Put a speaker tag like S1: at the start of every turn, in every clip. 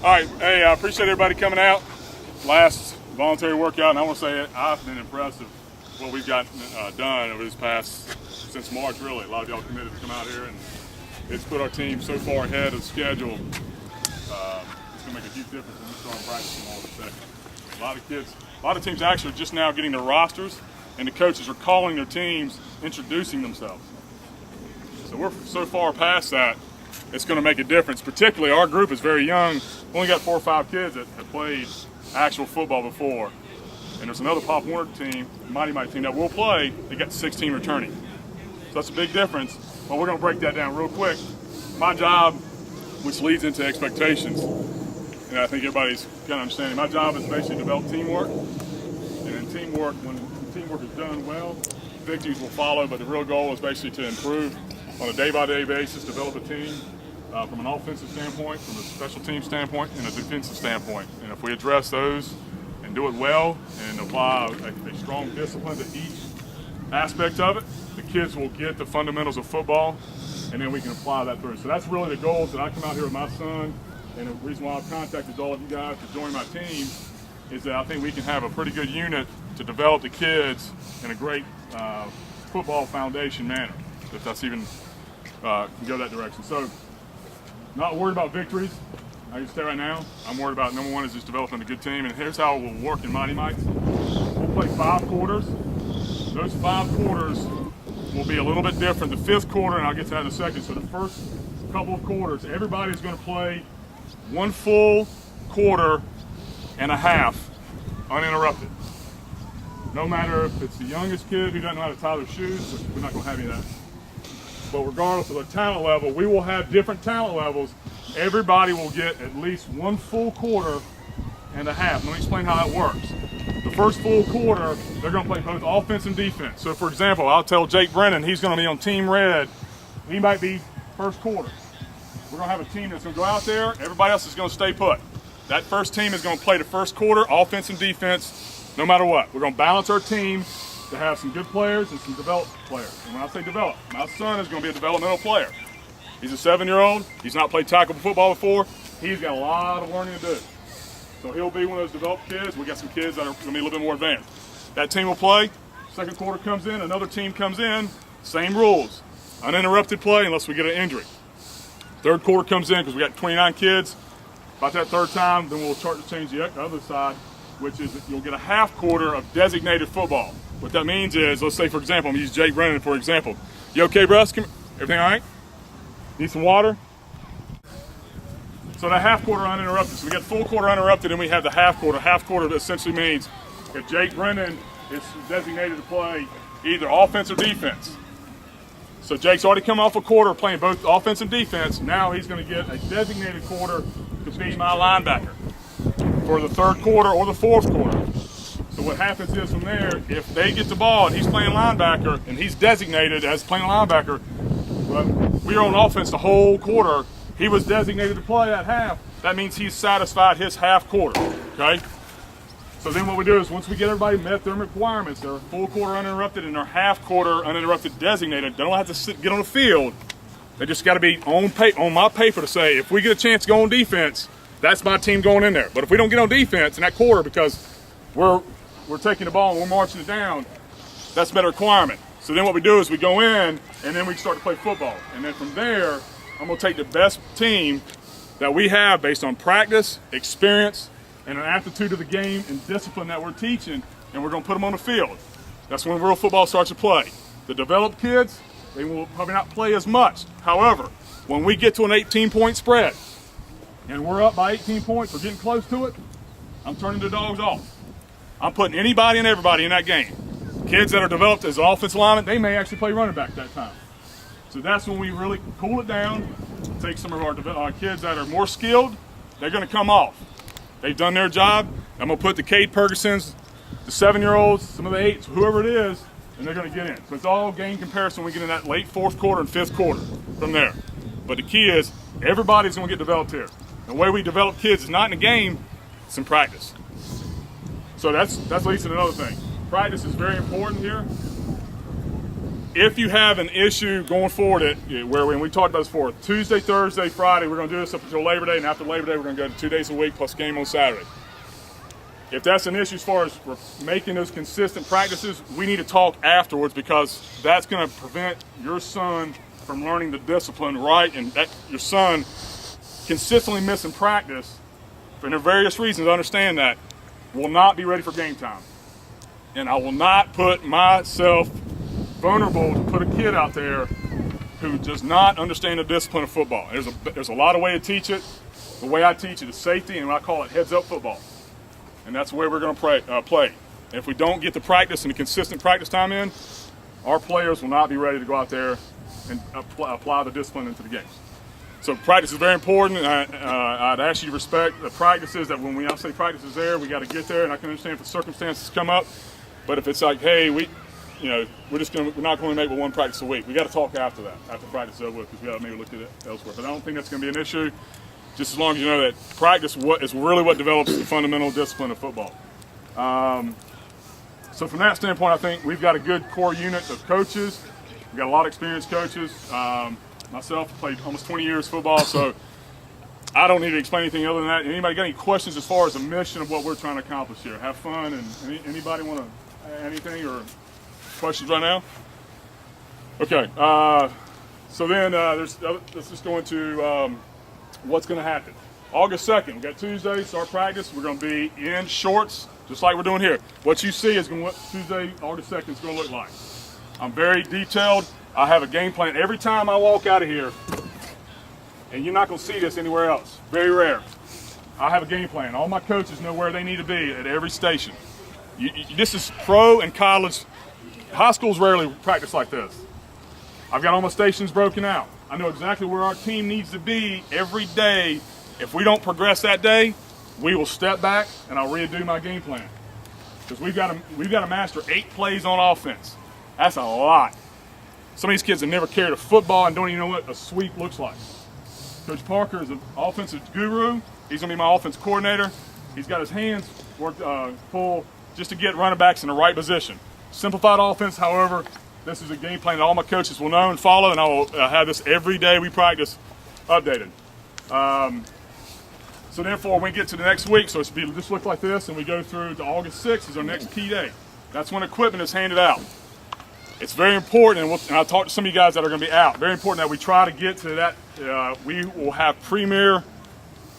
S1: All right, hey, I appreciate everybody coming out. Last voluntary workout, and I want to say I've been impressed with what we've got done over this past, since March really. A lot of y'all committed to come out here, and it's put our team so far ahead of schedule. It's going to make a huge difference when we start practicing all in a second. A lot of teams actually are just now getting their rosters, and the coaches are calling their teams, introducing themselves. So we're so far past that, it's going to make a difference. Particularly our group is very young. We've only got 4 or 5 kids that have played actual football before. And there's another Pop Warner team, Mighty team that will play. They got 16 returning. So that's a big difference. Well, we're going to break that down real quick. My job, which leads into expectations, and I think everybody's kind of understanding, my job is basically to develop teamwork. And in teamwork, when teamwork is done well, victories will follow, but the real goal is basically to improve on a day-by-day basis, develop a team from an offensive standpoint, from a special team standpoint, and a defensive standpoint. And if we address those and do it well and apply a strong discipline to each aspect of it, the kids will get the fundamentals of football, and then we can apply that through. So that's really the goals that I come out here with my son, and the reason why I've contacted all of you guys to join my team is that I think we can have a pretty good unit to develop the kids in a great football foundation manner, if that's even can go that direction. So, not worried about victories. I can say right now, I'm worried about number one is just developing a good team, and here's how it will work in Mighty Mites. We'll play 5 quarters. Those 5 quarters will be a little bit different. The 5th quarter, and I'll get to that in a second. So the first couple of quarters, everybody's going to play 1 full quarter and a half uninterrupted. No matter if it's the youngest kid who doesn't know how to tie their shoes, which we're not going to have any of that. But regardless of the talent level, we will have different talent levels. Everybody will get at least 1 full quarter and a half. Let me explain how that works. The first full quarter, they're going to play both offense and defense. So for example, I'll tell Jake Brennan he's going to be on Team Red. He might be first quarter. We're going to have a team that's going to go out there. Everybody else is going to stay put. That first team is going to play the first quarter, offense and defense, no matter what. We're going to balance our team to have some good players and some developed players. And when I say develop, my son is going to be a developmental player. He's a 7-year-old. He's not played tackle football before. He's got a lot of learning to do. So he'll be one of those developed kids. We got some kids that are going to be a little bit more advanced. That team will play. Second quarter comes in. Another team comes in. Same rules. Uninterrupted play unless we get an injury. Third quarter comes in because we got 29 kids. About that third time, then we'll start to change the other side, which is you'll get a half quarter of designated football. What that means is, let's say, for example, I'm going to use Jake Brennan for example. You okay, Russ? Everything all right? Need some water? So that half quarter uninterrupted. So we get full quarter uninterrupted, and we have the half quarter. Half quarter essentially means if Jake Brennan is designated to play either offense or defense. So Jake's already come off a quarter playing both offense and defense. Now he's going to get a designated quarter to be my linebacker for the third quarter or the fourth quarter. So what happens is from there, if they get the ball and he's playing linebacker and he's designated as playing linebacker, but we are on offense the whole quarter, he was designated to play that half, that means he's satisfied his half quarter, okay? So then what we do is once we get everybody met their requirements, their full quarter uninterrupted and their half quarter uninterrupted designated, they don't have to get on the field. They just got to be on my paper to say, if we get a chance to go on defense, that's my team going in there. But if we don't get on defense in that quarter because we're taking the ball and we're marching it down, that's a better requirement. So then what we do is we go in and then we start to play football. And then from there, I'm going to take the best team that we have based on practice, experience, and an aptitude of the game and discipline that we're teaching, and we're going to put them on the field. That's when real football starts to play. The developed kids, they will probably not play as much. However, when we get to an 18-point spread and we're up by 18 points or getting close to it, I'm turning the dogs off. I'm putting anybody and everybody in that game. Kids that are developed as offensive linemen, they may actually play running back that time. So that's when we really cool it down, take some of our kids that are more skilled, they're going to come off. They've done their job. I'm going to put the Cade Purgasons, the 7-year-olds, some of the 8s, whoever it is, and they're going to get in. So it's all game comparison when we get in that late 4th quarter and 5th quarter from there. But the key is everybody's going to get developed here. The way we develop kids is not in the game, it's in practice. So that leads to another thing. Practice is very important here. if you have an issue going forward, where when we talked about this before, Tuesday, Thursday, Friday, we're going to do this up until Labor Day, and after Labor Day, we're going to go to 2 days a week plus game on Saturday. If that's an issue as far as making those consistent practices, we need to talk afterwards, because that's going to prevent your son from learning the discipline right, and that your son consistently missing practice for various reasons. Understand that will not be ready for game time, and I will not put myself vulnerable to put a kid out there who does not understand the discipline of football. There's a lot of way to teach it. The way I teach it is safety, and I call it heads up football, and that's the way we're going to play. And if we don't get the practice and the consistent practice time in, our players will not be ready to go out there and apply the discipline into the games. So practice is very important. I'd ask you to respect the practices. That when I say practice is there, we got to get there. And I can understand if the circumstances come up, but if it's like, hey, we're not going to make but one practice a week, we got to talk after that, after practice is over, because we got to maybe look at it elsewhere. But I don't think that's going to be an issue. Just as long as you know that practice is really what develops the fundamental discipline of football. So from that standpoint, I think we've got a good core unit of coaches. We've got a lot of experienced coaches. Myself played almost 20 years football, so I don't need to explain anything other than that. Anybody got any questions as far as the mission of what we're trying to accomplish here? Have fun, and anybody want to add anything or questions right now? Okay, so then let's just go into what's going to happen. August 2nd, we got Tuesday, start practice. We're going to be in shorts, just like we're doing here. What you see is what Tuesday, August 2nd is going to look like. I'm very detailed. I have a game plan every time I walk out of here, and you're not going to see this anywhere else. Very rare. I have a game plan. All my coaches know where they need to be at every station. This is pro and college. High schools rarely practice like this. I've got all my stations broken out. I know exactly where our team needs to be every day. If we don't progress that day, we will step back and I'll redo my game plan. Because we've got to master 8 plays on offense. That's a lot. Some of these kids have never carried a football and don't even know what a sweep looks like. Coach Parker is an offensive guru. He's going to be my offense coordinator. He's got his hands worked full just to get running backs in the right position. Simplified offense, however, this is a game plan that all my coaches will know and follow, and I will have this every day we practice updated. So therefore, when we get to the next week, so it'll just look like this, and we go through to August 6th is our next key day. That's when equipment is handed out. It's very important, and I'll talk to some of you guys that are going to be out, very important that we try to get to that. We will have premier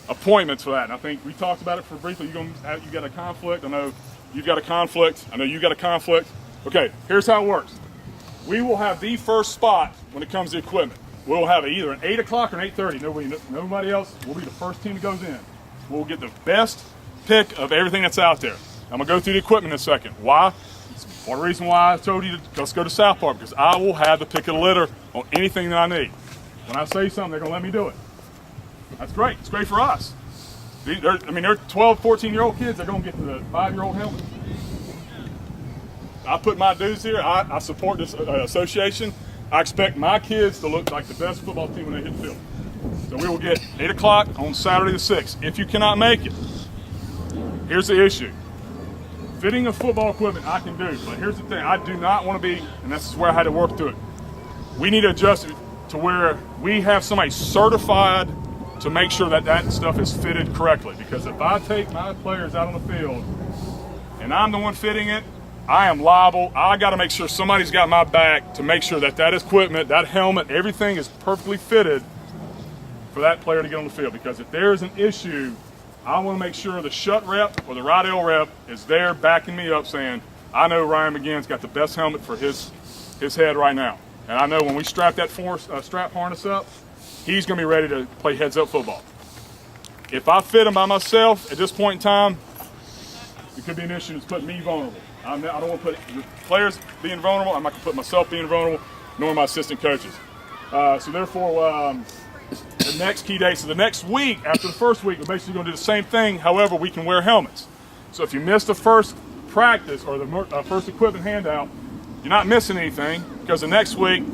S1: appointments for that. And I think we talked about it for briefly. You got a conflict. I know you've got a conflict. I know you got a conflict. Okay, here's how it works. We will have the first spot when it comes to equipment. We'll have either an 8 o'clock or an 8:30. Nobody else. We'll be the first team that goes in. We'll get the best pick of everything that's out there. I'm going to go through the equipment in a second. Why? One reason why I told you to let's go to South Park, because I will have the pick of the litter on anything that I need. When I say something, they're going to let me do it. That's great. It's great for us. They're 12, 14-year-old kids. They're going to get the 5-year-old helmet. I put my dues here. I support this association. I expect my kids to look like the best football team when they hit the field. So we will get 8 o'clock on Saturday the 6th. If you cannot make it, here's the issue. Fitting of football equipment I can do, but here's the thing. I do not want to be, and this is where I had to work through it. We need to adjust it to where we have somebody certified to make sure that that stuff is fitted correctly. Because if I take my players out on the field and I'm the one fitting it, I am liable. I got to make sure somebody's got my back to make sure that that equipment, that helmet, everything is perfectly fitted for that player to get on the field. Because if there's an issue, I want to make sure the shut rep or the Rydell rep is there backing me up saying, I know Ryan McGinn's got the best helmet for his head right now. And I know when we strap that strap harness up, he's going to be ready to play heads-up football. If I fit him by myself at this point in time, it could be an issue that's putting me vulnerable. I don't want to put the players being vulnerable. I'm not going to put myself being vulnerable, nor my assistant coaches. So therefore, the next key day, so the next week, after the first week, we're basically going to do the same thing. However, we can wear helmets. So if you miss the first practice or the first equipment handout, you're not missing anything, because the next week,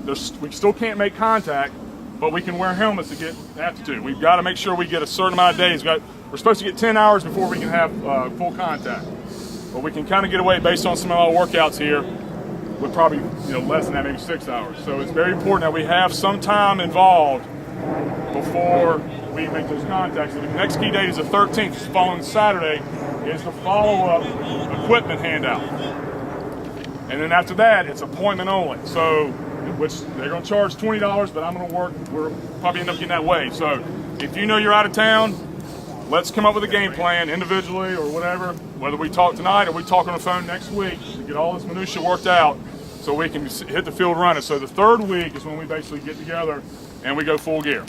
S1: we still can't make contact, but we can wear helmets to get aptitude. We've got to make sure we get a certain amount of days. We're supposed to get 10 hours before we can have full contact. But we can kind of get away based on some of our workouts here. with probably less than that, maybe 6 hours. So it's very important that we have some time involved before we make those contacts. So the next key date is the 13th, following Saturday, is the follow-up equipment handout. And then after that, it's appointment only. So, which they're going to charge $20, but I'm going to work, we're probably end up getting that way. So if you know you're out of town, let's come up with a game plan individually or whatever, whether we talk tonight or we talk on the phone next week to get all this minutia worked out so we can hit the field running. So the third week is when we basically get together and we go full gear.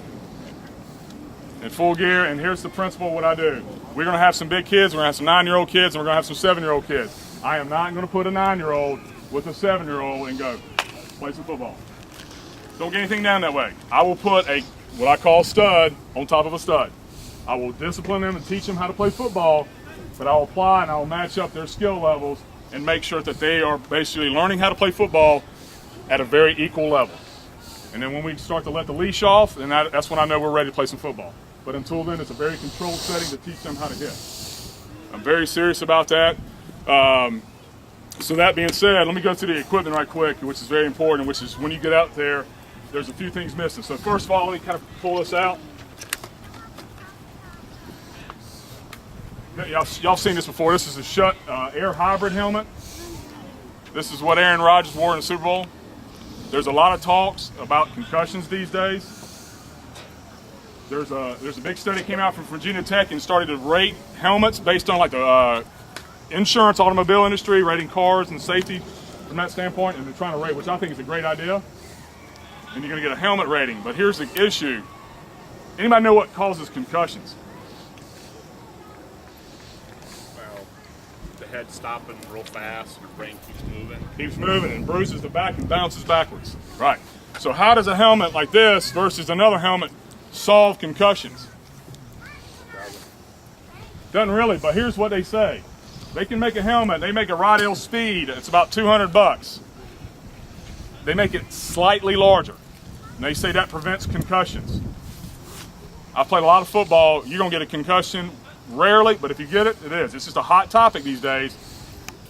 S1: In full gear, and here's the principle of what I do. We're going to have some big kids, we're going to have some 9-year-old kids, and we're going to have some 7-year-old kids. I am not going to put a 9-year-old with a 7-year-old and go, play some football. Don't get anything down that way. I will put what I call stud on top of a stud. I will discipline them and teach them how to play football, but I will apply and I will match up their skill levels and make sure that they are basically learning how to play football at a very equal level. And then when we start to let the leash off, then that's when I know we're ready to play some football. But until then, it's a very controlled setting to teach them how to hit. I'm very serious about that. So that being said, let me go through the equipment right quick, which is very important, which is when you get out there, there's a few things missing. So first of all, let me kind of pull this out. Y'all seen this before. This is a Schutt air hybrid helmet. This is what Aaron Rodgers wore in the Super Bowl. There's a lot of talks about concussions these days. There's a big study that came out from Virginia Tech and started to rate helmets based on like the insurance automobile industry, rating cars and safety from that standpoint, and they're trying to rate, which I think is a great idea. And you're going to get a helmet rating. But here's the issue. Anybody know what causes concussions?
S2: Well, the head stopping real fast, your brain keeps moving.
S1: Keeps moving and bruises the back and bounces backwards. Right. So how does a helmet like this versus another helmet solve concussions? Doesn't really, but here's what they say. They can make a helmet, they make a Rydell Speed, it's about $200. They make it slightly larger, and they say that prevents concussions. I've played a lot of football, you're gonna get a concussion rarely, but if you get it, it is. It's just a hot topic these days.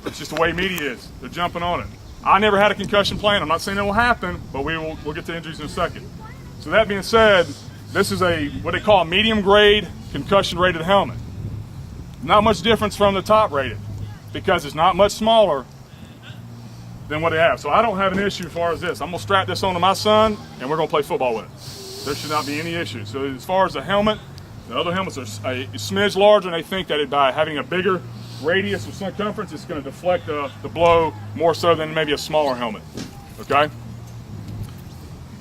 S1: It's just the way media is, they're jumping on it. I never had a concussion playing, I'm not saying it will happen, but we'll get to injuries in a second. So that being said, this is what they call a medium grade concussion rated helmet. Not much difference from the top rated because it's not much smaller than what they have. So I don't have an issue as far as this. I'm gonna strap this onto my son and we're gonna play football with it. There should not be any issue. So as far as the helmet, the other helmets are a smidge larger, and they think that by having a bigger radius of circumference, it's gonna deflect the blow more so than maybe a smaller helmet, okay?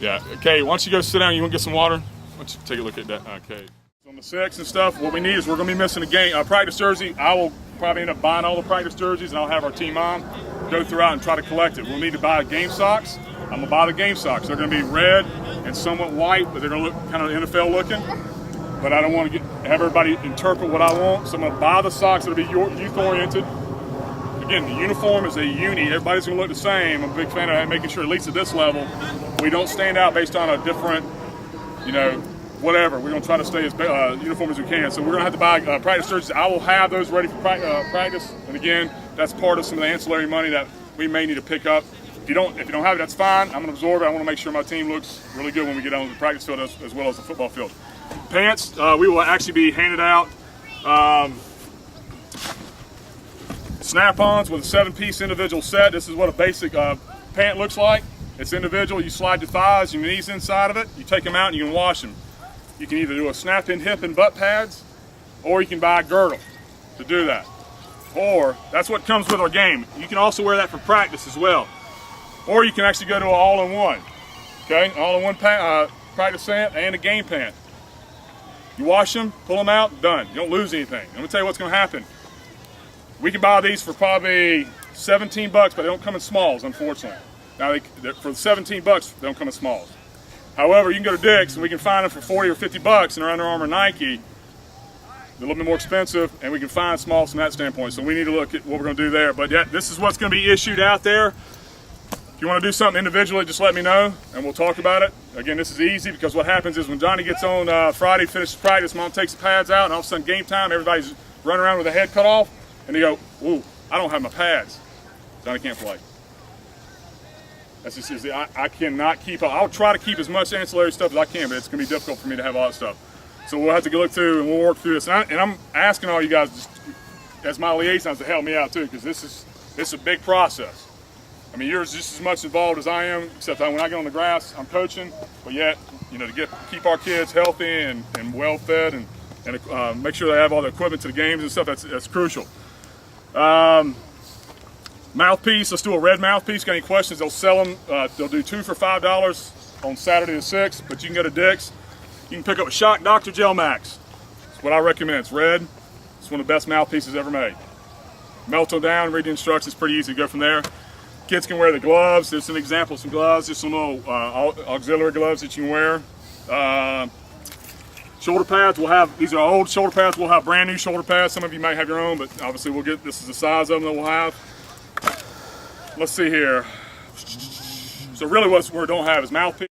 S1: Yeah, okay, once you go sit down, you wanna get some water? Why don't you take a look at that, okay. On the 6 and stuff, what we need is we're going to be missing a practice jersey. I will probably end up buying all the practice jerseys, and I'll have our team on go throughout and try to collect it. We'll need to buy game socks. I'm going to buy the game socks. They're going to be red and somewhat white, but they're going to look kind of NFL looking. But I don't want to have everybody interpret what I want, so I'm going to buy the socks that will be youth oriented. Again, the uniform is a uni. Everybody's going to look the same. I'm a big fan of making sure, at least at this level, we don't stand out based on a different, whatever. We're going to try to stay as uniform as we can. So we're going to have to buy practice jerseys. I will have those ready for practice. And again, that's part of some of the ancillary money that we may need to pick up. If you don't have it, that's fine. I'm going to absorb it. I want to make sure my team looks really good when we get on the practice field as well as the football field. Pants, we will actually be handed out snap-ons with a 7-piece individual set. This is what a basic pant looks like. It's individual. You slide your thighs, your knees inside of it. You take them out and you can wash them. You can either do a snap-in hip and butt pads, or you can buy a girdle to do that. Or, that's what comes with our game. You can also wear that for practice as well. Or you can actually go to an all-in-one. Okay, all-in-one practice pant and a game pant. You wash them, pull them out, done. You don't lose anything. Let me tell you what's going to happen. We can buy these for probably $17, but they don't come in smalls, unfortunately. Now, for $17, they don't come in smalls. However, you can go to Dick's and we can find them for 40 or 50 bucks, and they're Under Armour, Nike. They're a little bit more expensive, and we can find smalls from that standpoint. So we need to look at what we're going to do there. But yeah, this is what's going to be issued out there. If you want to do something individually, just let me know, and we'll talk about it. Again, this is easy because what happens is when Johnny gets on Friday, finishes practice, Mom takes the pads out, and all of a sudden game time, everybody's running around with their head cut off, and they go, "Ooh, I don't have my pads. Johnny can't play." That's just, I cannot keep up. I'll try to keep as much ancillary stuff as I can, but it's going to be difficult for me to have all that stuff. So we'll have to look through and we'll work through this. And I'm asking all you guys, just, as my liaisons, to help me out too, because this is a big process. I mean, you're just as much involved as I am, except that when I get on the grass, I'm coaching, but yet, you know, to keep our kids healthy and well fed and make sure they have all the equipment to the games and stuff, that's crucial. Mouthpiece, let's do a red mouthpiece. Got any questions? They'll sell them. They'll do 2 for $5 on Saturday the 6th, but you can go to Dick's. You can pick up a Shock Dr. Gel Max. That's what I recommend. It's red. It's one of the best mouthpieces ever made. Melt them down, read the instructions, pretty easy to go from there. Kids can wear the gloves. There's an example of some gloves, just some little auxiliary gloves that you can wear. Shoulder pads, these are old shoulder pads. We'll have brand new shoulder pads. Some of you may have your own, but obviously this is the size of them that we'll have. Let's see here. So really what we don't have is mouthpiece.